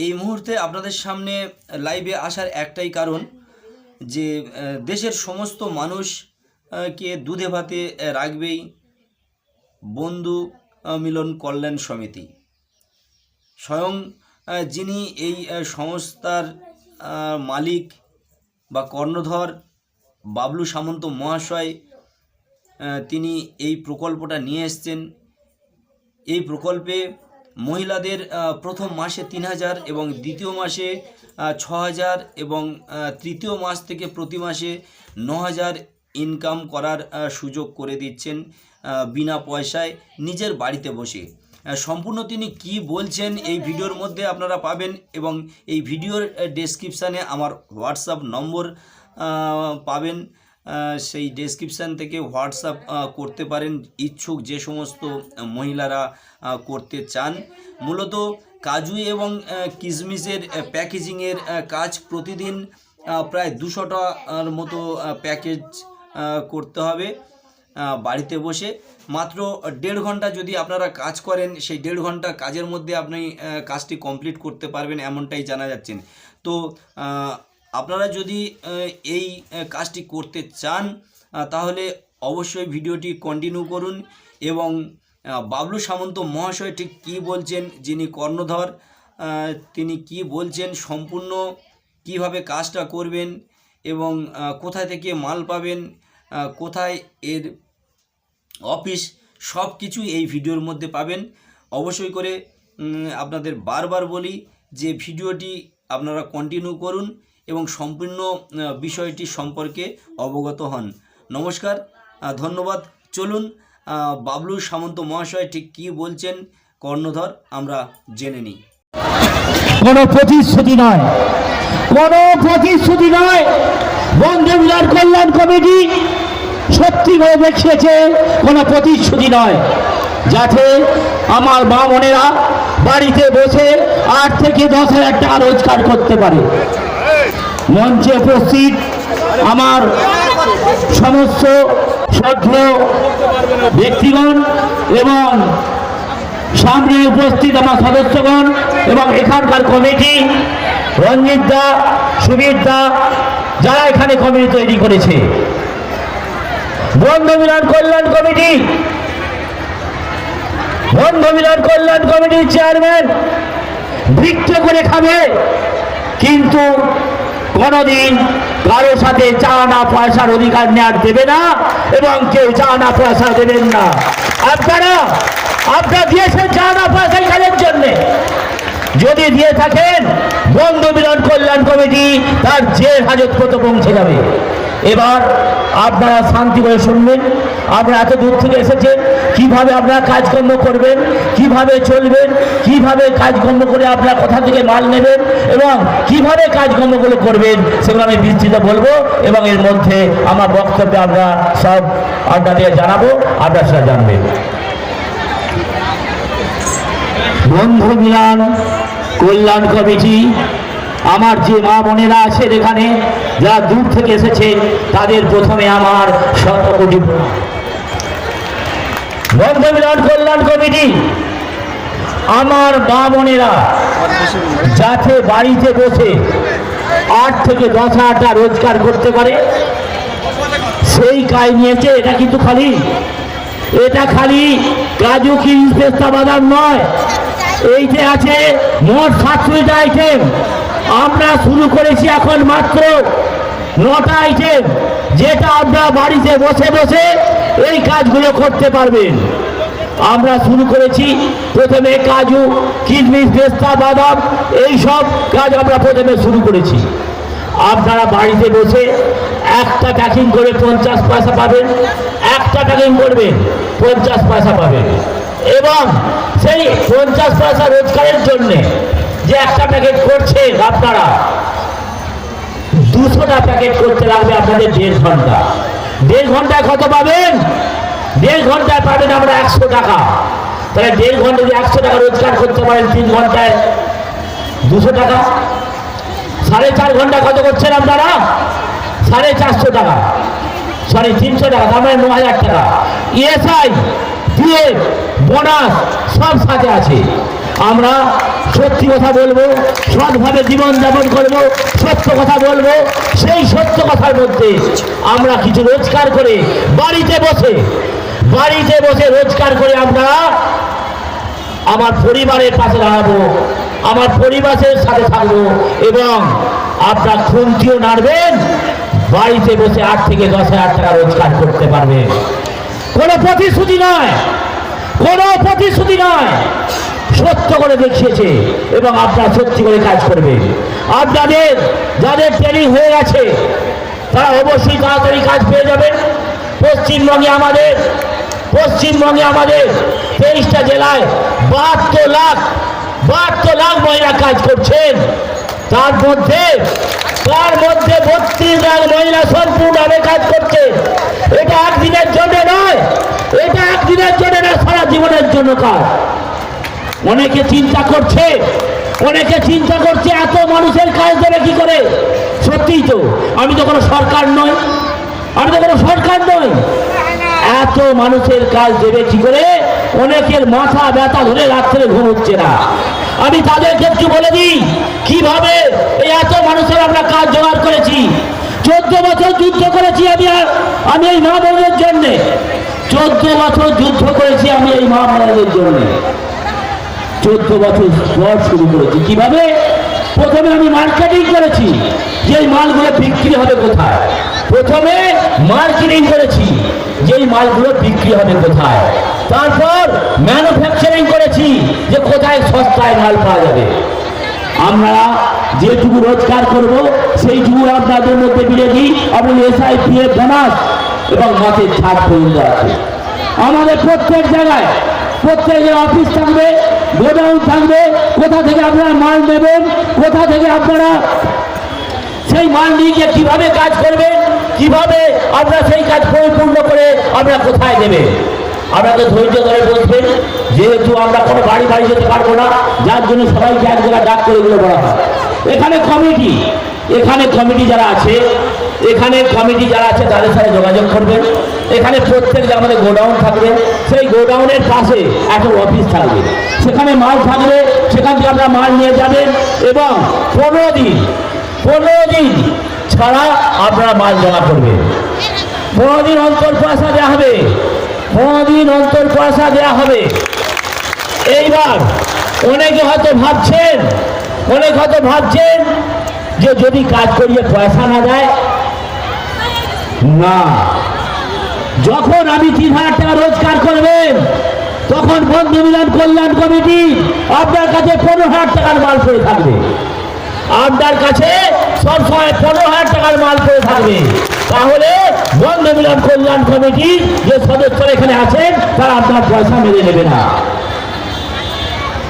এই মুহূর্তে আপনাদের সামনে লাইভে আসার একটাই কারণ যে দেশের সমস্ত মানুষকে দুধে ভাতে রাখবেই বন্ধু মিলন কল্যাণ সমিতি। স্বয়ং যিনি এই সংস্থার মালিক বা কর্ণধর বাবলু সামন্ত মহাশয়, তিনি এই প্রকল্পটা নিয়ে এসছেন। এই প্রকল্পে মহিলাদের প্রথম মাসে ৩,০০০ এবং দ্বিতীয় মাসে ৬,০০০ এবং তৃতীয় মাস থেকে প্রতি মাসে ৯,০০০ ইনকাম করার সুযোগ করে দিচ্ছেন বিনা পয়সায় নিজের বাড়িতে বসে। সম্পূর্ণ তিনি কি বলছেন এই ভিডিওর মধ্যে আপনারা পাবেন এবং এই ভিডিওর ডেসক্রিপশানে আমার হোয়াটসঅ্যাপ নম্বর পাবেন। সেই ডেসক্রিপশান থেকে হোয়াটসঅ্যাপ করতে পারেন ইচ্ছুক যে সমস্ত মহিলারা করতে চান। মূলত কাজু এবং কিশমিশের প্যাকেজিংয়ের কাজ প্রতিদিন প্রায় ২০০টার মতো প্যাকেজ করতে হবে বাড়িতে বসে। মাত্র ১.৫ ঘন্টা যদি আপনারা কাজ করেন, সেই ১.৫ ঘন্টা কাজের মধ্যে আপনি কাজটি কমপ্লিট করতে পারবেন এমনটাই জানা যাচ্ছেন। তো আপনারা যদি এই কাজটি করতে চান তাহলে অবশ্যই ভিডিওটি কন্টিনিউ করুন এবং বাবলু সামন্ত মহাশয় ঠিক কী বলছেন, যিনি কর্ণধর, তিনি কি বলছেন, সম্পূর্ণ কিভাবে কাজটা করবেন এবং কোথায় থেকে মাল পাবেন, কোথায় এর অফিস, সব কিছু এই ভিডিওর মধ্যে পাবেন। অবশ্যই করে আপনাদের বারবার বলি যে ভিডিওটি আপনারা কন্টিনিউ করুন এবং সম্পূর্ণ বিষয়টি সম্পর্কে অবগত হন। নমস্কার, ধন্যবাদ। চলুন বাবলু সামন্ত মহাশয় ঠিক কী বলছেন কর্ণধর আমরা জেনে নিই। কোনো প্রতিশ্রুতি নয়, কোনো প্রতিশ্রুতি নয়। বন্ধু মিলন কল্যাণ কমিটি সত্যি করে দেখিয়েছে কোনো প্রতিশ্রুতি নয়, যাতে আমার মা বোনেরা বাড়িতে বসে ৮ থেকে ১০,০০০ টাকা রোজগার করতে পারে। মঞ্চে উপস্থিত আমার সমস্ত শ্রদ্ধেয় ব্যক্তিগণ এবং সামনে উপস্থিত আমার সদস্যগণ এবং এখানকার কমিটি, রঞ্জিত দা, সুবীর দা, যারা এখানে কমিটি তৈরি করেছে, বন্ধু মিলন কল্যাণ কমিটি, বন্ধু মিলন কল্যাণ কমিটির চেয়ারম্যান ভিক্ষে করে খাবে, কিন্তু কোনদিন কারো সাথে চা না পয়সার অধিকার নেওয়ার দেবে না এবং কেউ চা না পয়সা দেবেন না। আপনারা দিয়েছেন চা না পয়সা খাওয়ার জন্য, যদি দিয়ে থাকেন বন্ধু মিলন কল্যাণ কমিটি তার যে হাজত কত পৌঁছে যাবে। এবার আপনারা শান্তি করে শুনবেন। আপনারা এত দূর থেকে এসেছেন, কিভাবে আপনারা কাজকর্ম করবেন, কিভাবে চলবেন, কিভাবে কাজকর্ম করে আপনারা কোথা থেকে মাল নেবেন এবং কিভাবে কাজকর্মগুলো করবেন সেগুলো আমি বিস্তৃত বলবো এবং এর মধ্যে আমার বক্তব্যে আমরা সব আপনাদের জানাবো, আপনারা সেটা জানবেন। বন্ধু মিলন কল্যাণ কমিটি, আমার যে মা বোনেরা আছেন এখানে যারা দূর থেকে এসেছেন তাদের প্রথমে আমার শত কোটি প্রণাম। বন্ধু মিলন কল্যাণ কমিটি আমার মা বোনেরা যাতে বাড়িতে বসে ৮ থেকে ১০,০০০ টাকা রোজগার করতে পারে সেই কাজ নিয়েছে। এটা খালি কাজু কিশমিশ পেস্তা বাদাম নয়, এইতে আছে মোট ৪৭টা আইটেম। আমরা শুরু করেছি এখন মাত্র ৯টা আইটেম, যেটা আপনারা বাড়িতে বসে বসে এই কাজগুলো করতে পারবেন। আমরা শুরু করেছি প্রথমে কাজু কিশমিশ পেস্তা বাদাম, এই সব কাজ আমরা প্রথমে শুরু করেছি। আপনারা বাড়িতে বসে একটা প্যাকিং করে ৫০ পয়সা পাবেন, একটা প্যাকিং করবেন ৫০ পয়সা পাবেন এবং সেই ৫০ পয়সা রোজগারের জন্যে যে একটা প্যাকেট করছেন আপনারা ২০০টা প্যাকেট করতে লাগবে আপনাদের ১.৫ ঘন্টা। ১.৫ ঘন্টায় কত পাবেন? ১.৫ ঘন্টায় পাবেন আমরা ১০০ টাকা। তাহলে ১.৫ ঘন্টা যদি ১০০ টাকা রোজগার করতে পারেন, ৩ ঘন্টায় ২০০ টাকা। ৪.৫ ঘন্টা কত করছেন আপনারা? ৪৫০ টাকা, ৩০০ টাকা, তার মানে ৯,০০০ টাকা। ইএসআই, পিএফ, বোনাস সব সাথে আছে। আমরা সত্যি কথা বলবো, সৎভাবে জীবনযাপন করব, সত্য কথা বলবো। সেই সত্য কথার মধ্যে আমরা কিছু রোজগার করে বাড়িতে বসে রোজগার করে আমরা আমার পরিবারের পাশে দাঁড়াবো, আমার পরিবারের সাথে থাকবো এবং আপনার খুন্তিও নাড়বেন, বাড়িতে বসে 8 থেকে 10,000 টাকা রোজগার করতে পারবেন। কোনো প্রতিশ্রুতি নয়, কোনো প্রতিশ্রুতি নয়, সত্য করে দেখিয়েছে এবং আপনারা সত্যি করে কাজ করবেন। আপনাদের যাদের ট্রেনিং হয়ে গেছে তারা অবশ্যই তাড়াতাড়ি কাজ পেয়ে যাবেন। পশ্চিমবঙ্গে আমাদের 23টা জেলায় 72 লাখ মহিলা কাজ করছেন। তার মধ্যে 32 লাখ মহিলা সম্পূর্ণভাবে কাজ করছে। এটা একদিনের জন্য নয়, সারা জীবনের জন্য কাজ। অনেকে চিন্তা করছে এত মানুষের কাজ দেবে কি করে। সত্যিই তো, আমি তো কোনো সরকার নই, এত মানুষের কাজ দেবে কি করে। অনেকের মাথা ব্যথা ধরে রাত্রে ঘুম হচ্ছে না। আমি তাদেরকে একটু বলে দিই কিভাবে এই এত মানুষের আমরা কাজ জোগাড় করেছি। 14 বছর যুদ্ধ করেছি আমি এই মা বোনদের জন্য। 14 বছর যুদ্ধ করেছি আমি এই মা বোনদের জন্য। 14 বছর পর শুরু করেছি কিভাবে। প্রথমে আমি মার্কেটিং করেছি, যে মালগুলো বিক্রি হবে কোথায়। প্রথমে মার্কেটিং করেছি, যেই মালগুলো বিক্রি হবে কোথায়। তারপর ম্যানুফ্যাকচারিং করেছি, যে কোথায় সস্তায় মাল পাওয়া যাবে। আমরা যেটুকু রোজগার করব সেইটুকু আপনাদের মধ্যে বিলে দিই। আপনি SIPF বোনাস এবং মাসের ছাড় পর্যন্ত আছে। আমাদের প্রত্যেক জায়গায় অফিস থাকবে, গোডাউন থাকবে। কোথা থেকে আপনারা মাল নেবেন, কোথা থেকে আপনারা সেই মাল নিয়ে গিয়ে কিভাবে কাজ করবেন, কিভাবে আপনারা সেই কাজ পরিপূর্ণ করে আপনারা কোথায় দেবেন। আপনাকে ধৈর্য ধরে বলবেন, যেহেতু আমরা কোনো বাড়ি যেতে পারবো না, যার জন্য সবাইকে এক জায়গায় ডাক করে এগুলো বলা হয়। এখানে কমিটি যারা আছে তাদের সাথে যোগাযোগ করবেন। এখানে প্রত্যেকটা আমাদের গোডাউন থাকবে, সেই গোডাউনের পাশে একটা অফিস থাকবে, সেখানে মাল থাকবে, সেখান থেকে আপনারা মাল নিয়ে যাবেন এবং 15 দিন ছাড়া আপনারা মাল জমা করবেন। 15 দিন অন্তর পয়সা দেওয়া হবে, 15 দিন অন্তর পয়সা দেওয়া হবে। এইবার অনেকে হয়তো ভাবছেন যে যদি কাজ করিয়ে পয়সা না দেয় না, যখন আমি 3000 টাকা রোজগার করবেন তখন বন্ধু মিলন কল্যাণ কমিটি আপনার কাছে 15,000 টাকার মাল পড়ে থাকবে। আপনার কাছে সবসময় 15,000 টাকার মাল পড়ে থাকবে। তাহলে বন্ধু মিলন কল্যাণ কমিটির যে সদস্যরা এখানে আছেন তারা আপনার পয়সা মেরে নেবে না।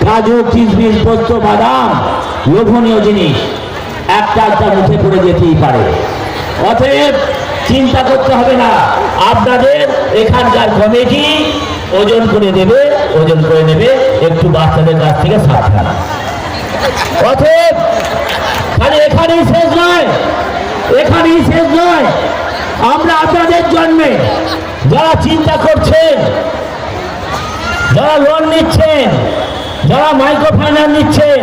কাজু, কিশমিশ, পোস্ত, বাদাম লোভনীয় জিনিস, একটা মুখে পড়ে যেতেই পারে। অতএব চিন্তা করতে হবে না, আপনাদের এখানকার কমিটি ওজন করে নেবে, একটু বাচ্চাদের কাছ থেকে সাবধান। অতএব খালি এখানেই শেষ নয়, আমরা আপনাদের জন্য যারা চিন্তা করছেন, যারা লোন নিচ্ছেন, যারা মাইক্রো ফাইন্যান্স নিচ্ছেন,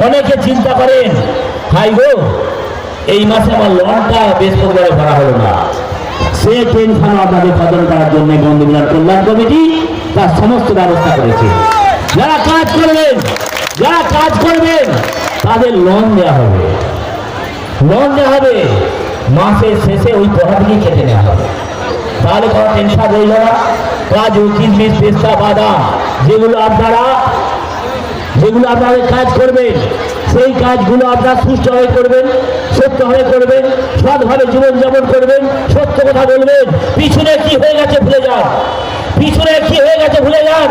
অনেকে চিন্তা করেন ভাই গো এই মাসে আমার লোনটা বেশ পরিমাণে ভরা হলো না। সে টেনশন আপনাদের খতম করার জন্য বন্ধু মিলন কল্যাণ কমিটি তার সমস্ত ব্যবস্থা করেছে। যারা কাজ করবেন তাদের লোন দেওয়া হবে, মাসের শেষে ওই পড়াটিকে কেটে নেওয়া হবে। তাহলে কোনো টেনশন রইল না। কাজু, কিশমিশ, পেস্তা, বাদাম যেগুলো আপনারা কাজ করবেন, সেই কাজগুলো আপনারা সুষ্ঠুভাবে করবেন, সত্যভাবে করবেন, সৎভাবে জীবনযাপন করবেন, সত্য কথা বলবেন। পিছনে কি হয়ে গেছে ভুলে যান।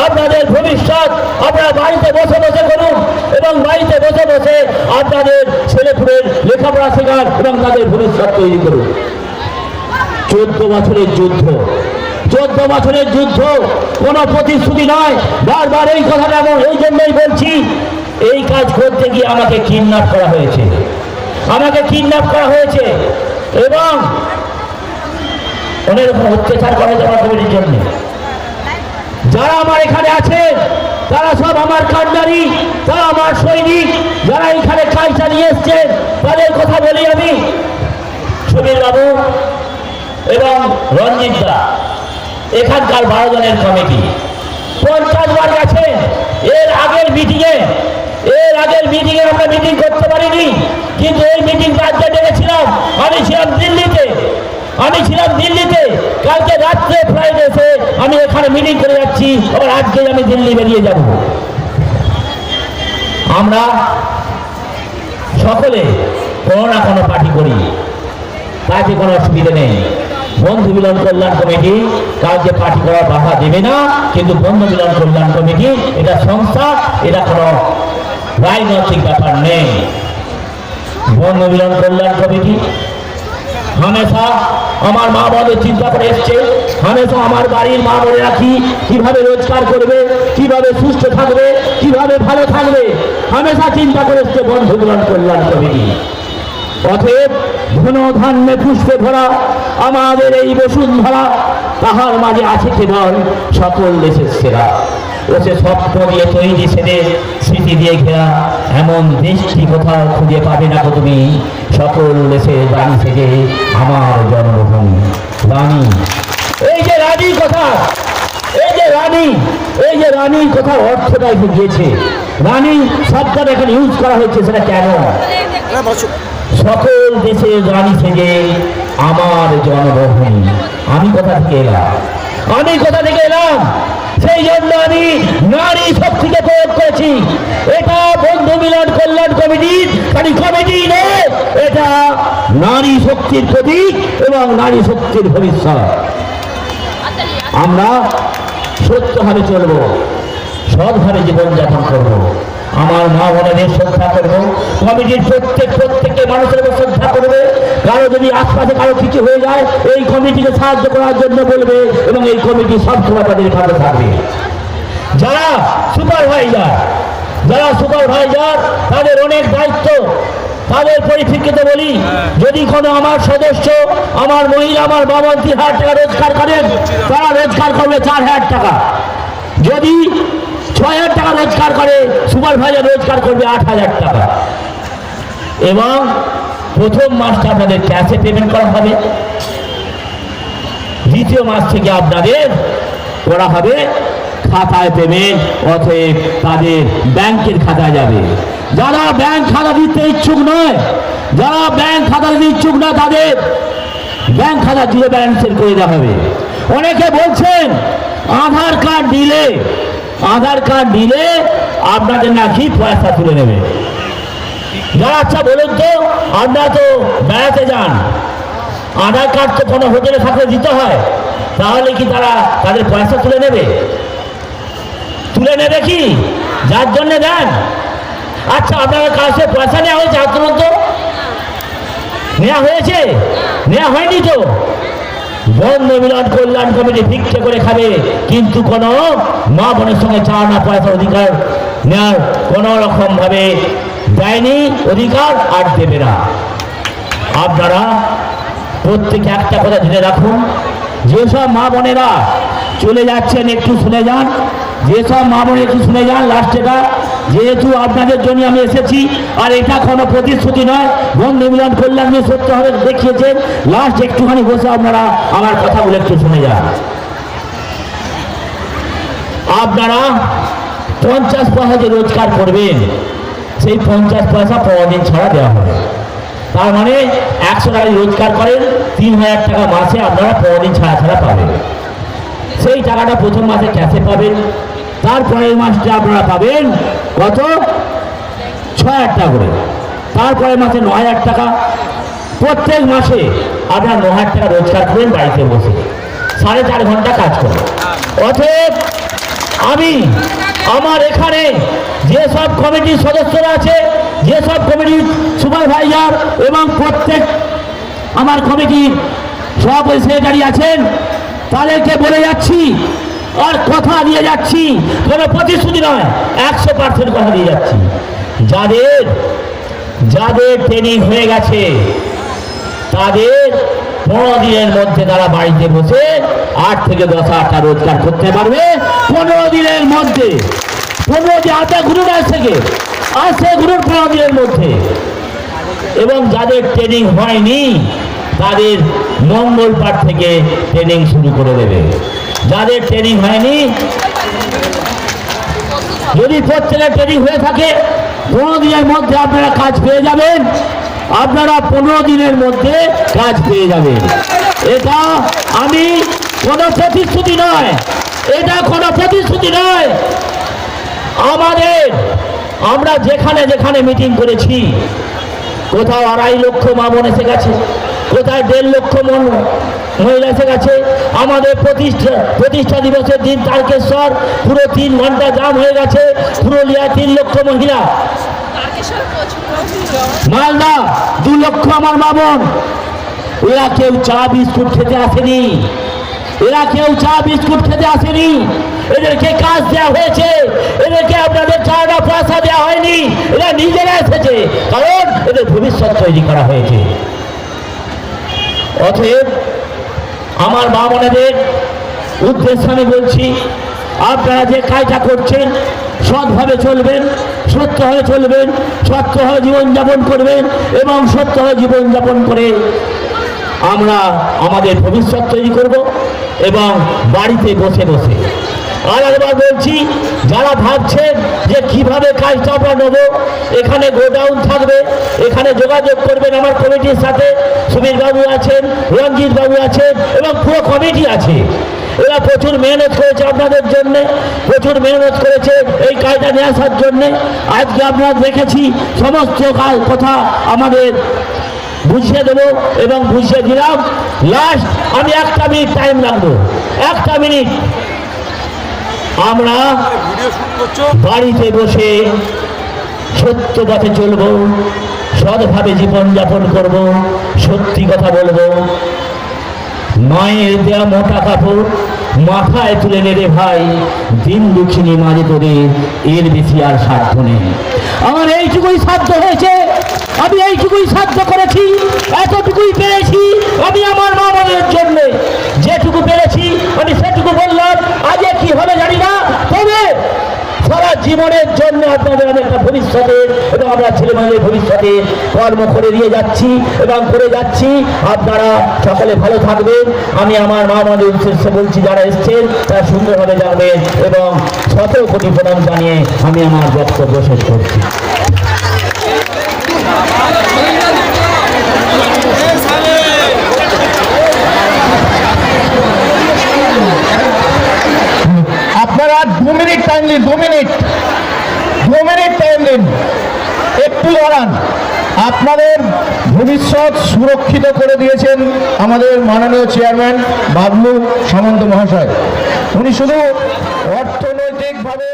আপনাদের ভবিষ্যৎ আপনারা বাড়িতে বসে করুন এবং বাড়িতে বসে আপনাদের ছেলেপুলের লেখাপড়া শেখান এবং তাদের ভবিষ্যৎ তৈরি করুন। 14 বছরের যুদ্ধ কোনো প্রতিশ্রুতি নয়। বারবার এই কথাটা এই জন্যই বলছি, এই কাজ করতে গিয়ে আমাকে কিডন্যাপ করা হয়েছে এবং অনেক রকম অত্যাচার করা হয়েছে আমার কমিটির জন্য। যারা আমার এখানে আছেন তারা সব আমার কান্ডারি, তারা আমার সৈনিক, যারা এখানে কাজ চালিয়ে এসছেন তাদের কথা বলি আমি। সুবীর বাবু এবং রঞ্জিত দা এখানকার 12 জনের কমিটি 50 বার গেছেন। এর আগের মিটিংয়ে আমরা মিটিং করতে পারিনি, কিন্তু এই মিটিংটা আজকে ডেকেছিলাম। আমি ছিলাম দিল্লিতে, কালকে রাত্রে ফ্লাইট এসে আমি এখানে মিটিং করে যাচ্ছি, আবার আজকে আমি দিল্লি বেরিয়ে যাব। আমরা সকলে কোনো না কোনো পার্টি করি, তাতে কোনো অসুবিধা নেই। বন্ধু মিলন কল্যাণ কমিটি কাউকে পার্টি করার বাধা দেবে না, কিন্তু বন্ধু মিলন কল্যাণ কমিটি এটা সংস্থা, এটা কোনো রাজনৈতিক ব্যাপার নেই। বন্ধু মিলন কল্যাণ কমিটি হামেশা আমার মা বোনের চিন্তা করে এসছে, হামেশা আমার বাড়ির মা বোনেরা কিভাবে রোজগার করবে, কিভাবে সুস্থ থাকবে, কিভাবে ভালো থাকবে, হামেশা চিন্তা করে এসছে বন্ধু মিলন কল্যাণ কমিটি। অতএব ধন ধান্যে পুষ্পে ভরা আমাদের এই বসুন্ধরা, তাহার মাঝে আছে কেবল সকল দেশের সেরা। ও সে স্বপ্ন দিয়ে তৈরি সেদের স্মৃতি দিয়ে ঘেরা, এমন দেশটি কোথাও খুঁজে পাবে না তুমি। সকল দেশের রানী থেকে আমার জন্মভূমি রানী। এই যে রানীর কথা, এই যে রানীর কথা অর্থটা এসে গিয়েছে। রানী শব্দটা এখানে ইউজ করা হয়েছে, সেটা কেন? সকল দেশের রানী সেজে আমার জন্মভূমি। আমি কোথা থেকে এলাম? সেই জন্য আমি নারী শক্তিকে প্রয়োগ করেছি। এটা বন্ধু মিলন কল্যাণ কমিটির কমিটি নয়, এটা নারী শক্তির প্রতীক এবং নারী শক্তির ভবিষ্যৎ। আমরা সত্যভাবে চলবো, সৎভাবে জীবনযাপন করবো, আমার মা বোনেদের শ্রদ্ধা করবো, কমিটির প্রত্যেককে মানুষের উপর শ্রদ্ধা করবে। কারো যদি আশপাশে কারো কিছু হয়ে যায় এই কমিটিকে সাহায্য করার জন্য বলবে, এবং এই কমিটি সবসময় তাদের ভালো থাকবে। যারা সুপারভাইজার তাদের অনেক দায়িত্ব, তাদের পরিপ্রেক্ষিতে বলি, যদি কোনো আমার সদস্য, আমার মহিলা, আমার বাবা 3,000 টাকা রোজগার করেন, তারা রোজগার করবে 4,000 টাকা। যদি 6,000 টাকা রোজগার করে, সুপারভাইজার রোজগার করবে 8,000 টাকা। এবং প্রথম মাসটা আপনাদের ক্যাশে পেমেন্ট করা হবে, দ্বিতীয় মাস থেকে আপনাদের করা হবে খাতায় পেমেন্ট, অতএব তাদের ব্যাংকের খাতায় যাবে। যারা ব্যাংক খাতা দিতে ইচ্ছুক নয়, তাদের ব্যাংক খাতা 0 ব্যালেন্সের করে দেওয়া হবে। অনেকে বলছেন আধার কার্ড দিলে আপনাদের নাকি পয়সা তুলে নেবে। যারা আচ্ছা বলুন তো, আপনারা তো বেড়াতে যান, আধার কার্ড তো কোনো হোটেলে থাকলে দিতে হয়, তাহলে কি তাদের পয়সা তুলে নেবে কি? যার জন্য দেন। আচ্ছা, আপনার কাছে পয়সা নেওয়া হয়েছে? হাত তুলুন তো। নেওয়া হয়েছে? নেওয়া হয়নি তো? বন্ধু মিলন কল্যাণ কমিটি ভিক্ষে করে খাবে, কিন্তু কোন মা বোনের সঙ্গে চাওয়া পয়সা অধিকার নেওয়ার কোন রকম ভাবে দেয়নি, অধিকার আর দেবে না। আপনারা প্রত্যেকে একটা কথা জেনে রাখুন, যেসব মা বোনেরা চলে যাচ্ছেন একটু শুনে যান, লাস্টেটা যেহেতু আপনাদের জন্য আমি এসেছি, আর এটা কোনো প্রতিশ্রুতি নয়, বন্ধু মিলন কল্যাণ সত্যভাবে দেখিয়েছেন। লাস্ট একটুখানি বসে আপনারা আমার কথাগুলো একটু শুনে যান। আপনারা 50 পয়সা যে রোজগার করবেন, সেই 50 পয়সা 15 দিন ছাড়া দেওয়া হবে। তার মানে 100 টাকা রোজগার করেন, 3,000 টাকা মাসে আপনারা 15 দিন ছাড়া পাবেন। সেই টাকাটা প্রথম মাসে ক্যাশে পাবেন, তারপরের মাসটা আপনারা পাবেন কত? 6,000 টাকা করে। তারপরের মাসে 9,000 টাকা। প্রত্যেক মাসে আপনারা 9,000 টাকা রোজগার করেন বাড়িতে বসে, 4.5 ঘন্টা কাজ করেন। অতএব আমি আমার এখানে যেসব কমিটির সদস্যরা আছে, যেসব কমিটির সুপারভাইজার এবং প্রত্যেক আমার কমিটির সভাপতি সেক্রেটারি আছেন, তাদেরকে বলে যাচ্ছি আর কথা দিয়ে যাচ্ছি, কোনো প্রতিশ্রুতি নয়, 100% কথা দিয়ে যাচ্ছি। যাদের ট্রেনিং হয়ে গেছে তাদের 15 দিনের মধ্যে তারা বাড়িতে বসে 8 থেকে 10,000 টাকা রোজগার করতে পারবে 15 দিনের মধ্যে। 15 দিন আধা ঘুরুন আসছে ঘুরুন 15 দিনের মধ্যে। এবং যাদের ট্রেনিং হয়নি তাদের মঙ্গলবার থেকে ট্রেনিং শুরু করে দেবে। যাদের ট্রেনিং হয়নি, যদি প্রত্যেকের ট্রেনিং হয়ে থাকে 15 দিনের মধ্যে আপনারা কাজ পেয়ে যাবেন। আপনারা 15 দিনের মধ্যে কাজ পেয়ে যাবেন। এটা আমি কোনো প্রতিশ্রুতি নয়, এটা কোনো প্রতিশ্রুতি নয়। আমরা যেখানে যেখানে মিটিং করেছি, কোথাও 2.5 লক্ষ মা বোন এসে গেছে, কোথায় 1.5 লক্ষ মহিলা এসে গেছে। আমাদের প্রতিষ্ঠা দিবসের দিন তারকেশ্বর পুরো 3 ঘন্টা জাম হয়ে গেছে। পুরুলিয়া 3 লক্ষ মহিলা, মালদা 2 লক্ষ আমার মা বোন। এরা কেউ চা বিস্কুট খেতে আসেনি, এরা কেউ চা বিস্কুট খেতে আসেনি। এদেরকে কাজ দেওয়া হয়েছে, এদেরকে আপনাদের চাঁদা পয়সা দেওয়া হয়নি। এরা নিজেরা এসেছে, কারণ এদের ভবিষ্যৎ তৈরি করা হয়েছে। অতএব আমার মা বোনেদের উদ্দেশ্যে আমি বলছি, আপনারা যে কাজটা করছেন সৎভাবে চলবেন, সত্য হয়ে চলবেন, সত্য হয়ে জীবনযাপন করবেন এবং সত্য হয়ে জীবনযাপন করে আমরা আমাদের ভবিষ্যৎ তৈরি করব এবং বাড়িতে বসে বসে। আর একবার বলছি, যারা ভাবছেন যে কিভাবে কাজটা আমরা নেবো, এখানে গোডাউন থাকবে, এখানে যোগাযোগ করবেন আমার কমিটির সাথে। সুবীর বাবু আছেন, রঞ্জিত বাবু আছেন এবং পুরো কমিটি আছে। এরা প্রচুর মেহনত করেছে আপনাদের জন্য, প্রচুর মেহনত করেছে এই কাজটা নিয়ে আসার জন্যে। আজকে আপনারা দেখেছি সমস্ত কথা আমাদের বুঝিয়ে দেবো এবং বুঝিয়ে দিলাম। লাস্ট আমি 1 মিনিট টাইম রাখবো, 1 মিনিট। আমরা বাড়িতে বসে সত্য পথে চলবো, সৎভাবে জীবনযাপন করব, সত্যি কথা বলবো। মায়ের দেয়া মোটা কাপড় মাথায় তুলে নেবে ভাই, দিন দুঃখিনী মাঝে তোদের এর বেশি আর সাধ্য নেই। আমার এইটুকুই সাধ্য হয়েছে, আমি এইটুকুই সাধ্য করেছি, এতটুকুই পেরেছি। আমি আমার মা বোনের জন্য যেটুকু পেরেছি আমি সেটুকু বললাম। আজ কি হবে জানি না, তবে সারা জীবনের জন্য আপনাদের আমি একটা ভবিষ্যতে এবং আমরা ছেলেমেয়েদের ভবিষ্যতে কর্ম করে দিয়ে যাচ্ছি এবং করে যাচ্ছি। আপনারা সকলে ভালো থাকবেন। আমি আমার মা বোনের উদ্দেশ্যে বলছি, যারা এসছেন তারা সুন্দরভাবে যাবেন এবং 100 কোটি প্রণাম জানিয়ে আমি আমার বক্তব্য শেষ করছি। আপনারা 2 মিনিট টাইম দিন, 2 মিনিট টাইম দিন, একটু দাঁড়ান। আপনাদের ভবিষ্যৎ সুরক্ষিত করে দিয়েছেন আমাদের মাননীয় চেয়ারম্যান বাবলু সামন্ত মহাশয়। উনি শুধু অর্থনৈতিকভাবে